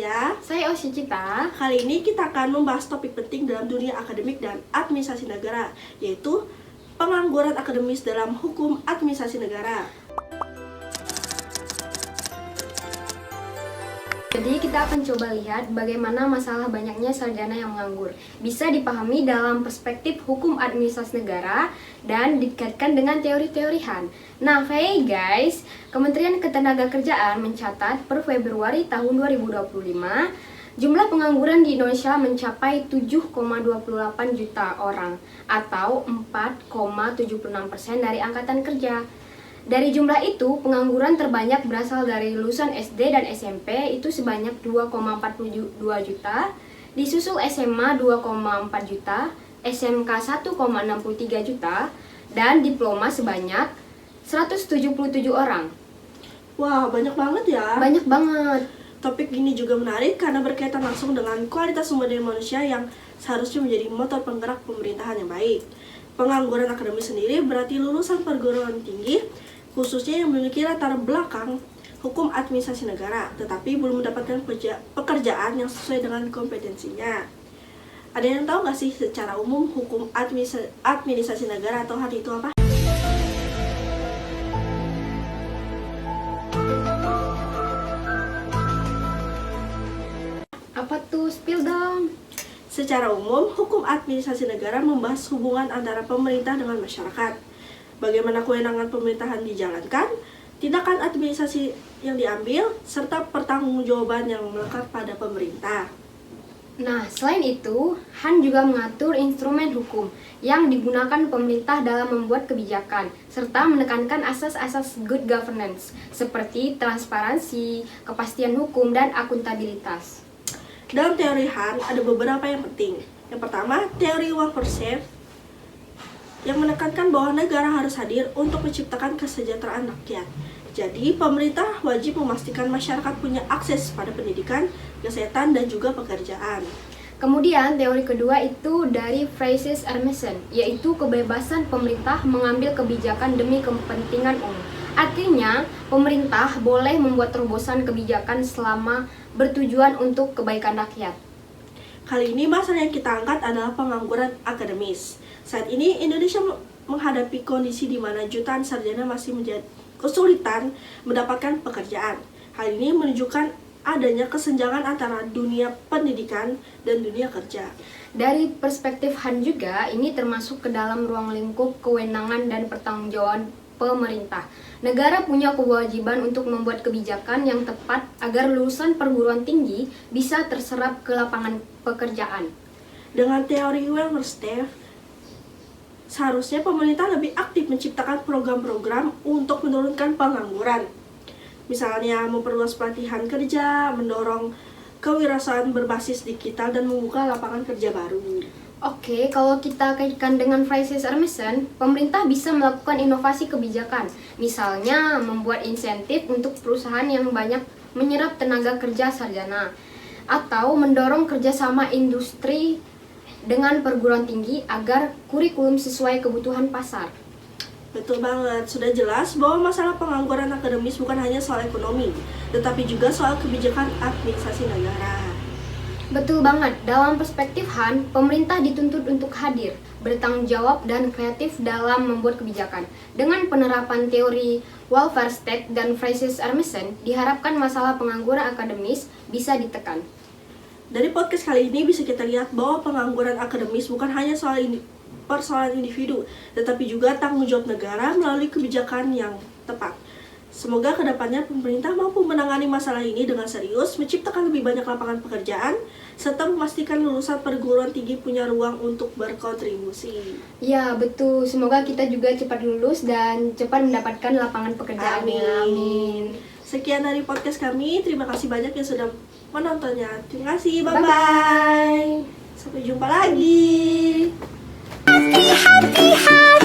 Asia. Saya Osyicita. Kali ini kita akan membahas topik penting dalam dunia akademik dan administrasi negara, yaitu pengangguran akademis dalam hukum administrasi negara. Jadi kita akan coba lihat bagaimana masalah banyaknya sarjana yang menganggur bisa dipahami dalam perspektif hukum administrasi negara dan dikaitkan dengan teori-teori Han. Nah, guys, Kementerian Ketenagakerjaan mencatat per Februari tahun 2025 jumlah pengangguran di Indonesia mencapai 7,28 juta orang atau 4,76% dari angkatan kerja. Dari jumlah itu, pengangguran terbanyak berasal dari lulusan SD dan SMP itu sebanyak 2,42 juta, disusul SMA 2,4 juta, SMK 1,63 juta, dan diploma sebanyak 177 orang. Wah, banyak banget ya. Banyak banget. Topik ini juga menarik karena berkaitan langsung dengan kualitas sumber daya manusia yang seharusnya menjadi motor penggerak pemerintahan yang baik. Pengangguran akademis sendiri berarti lulusan perguruan tinggi, khususnya yang memiliki latar belakang hukum administrasi negara, tetapi belum mendapatkan pekerjaan yang sesuai dengan kompetensinya. Ada yang tahu nggak sih secara umum hukum administrasi negara atau HAN itu apa? Apa tuh? Spill dong. Secara umum, hukum administrasi negara membahas hubungan antara pemerintah dengan masyarakat. Bagaimana kewenangan pemerintahan dijalankan, tindakan administrasi yang diambil, serta pertanggungjawaban yang melekat pada pemerintah. Nah, selain itu, Han juga mengatur instrumen hukum yang digunakan pemerintah dalam membuat kebijakan, serta menekankan asas-asas good governance, seperti transparansi, kepastian hukum, dan akuntabilitas. Dalam teori Han, ada beberapa yang penting. Yang pertama, teori welfare state, yang menekankan bahwa negara harus hadir untuk menciptakan kesejahteraan rakyat. Jadi, pemerintah wajib memastikan masyarakat punya akses pada pendidikan, kesehatan, dan juga pekerjaan. Kemudian, teori kedua itu dari Francis Emerson, yaitu kebebasan pemerintah mengambil kebijakan demi kepentingan umum. Artinya, pemerintah boleh membuat terobosan kebijakan selama bertujuan untuk kebaikan rakyat. Kali ini masalah yang kita angkat adalah pengangguran akademis. Saat ini Indonesia menghadapi kondisi di mana jutaan sarjana masih menjadi kesulitan mendapatkan pekerjaan. Hal ini menunjukkan adanya kesenjangan antara dunia pendidikan dan dunia kerja. Dari perspektif Han juga, ini termasuk ke dalam ruang lingkup kewenangan dan pertanggungjawaban pemerintah. Negara punya kewajiban untuk membuat kebijakan yang tepat agar lulusan perguruan tinggi bisa terserap ke lapangan pekerjaan. Dengan teori welfare state, seharusnya pemerintah lebih aktif menciptakan program-program untuk menurunkan pengangguran. Misalnya memperluas pelatihan kerja, mendorong kewirausahaan berbasis digital, dan membuka lapangan kerja baru. Oke, kalau kita kaitkan dengan Francis Emerson, pemerintah bisa melakukan inovasi kebijakan. Misalnya, membuat insentif untuk perusahaan yang banyak menyerap tenaga kerja sarjana, atau mendorong kerjasama industri dengan perguruan tinggi agar kurikulum sesuai kebutuhan pasar. Betul banget, sudah jelas bahwa masalah pengangguran akademis bukan hanya soal ekonomi, tetapi juga soal kebijakan administrasi negara. Betul banget, dalam perspektif Han, pemerintah dituntut untuk hadir, bertanggung jawab, dan kreatif dalam membuat kebijakan. Dengan penerapan teori welfare state dan Francis Emerson, diharapkan masalah pengangguran akademis bisa ditekan. Dari podcast kali ini bisa kita lihat bahwa pengangguran akademis bukan hanya soal persoalan individu, tetapi juga tanggung jawab negara melalui kebijakan yang tepat. Semoga kedepannya pemerintah mampu menangani masalah ini dengan serius, menciptakan lebih banyak lapangan pekerjaan, serta memastikan lulusan perguruan tinggi punya ruang untuk berkontribusi. Ya, betul. Semoga kita juga cepat lulus dan cepat mendapatkan lapangan pekerjaan. Amin. Sekian dari podcast kami. Terima kasih banyak yang sudah menontonnya. Terima kasih. Bye-bye. Sampai jumpa lagi. Happy, happy, happy.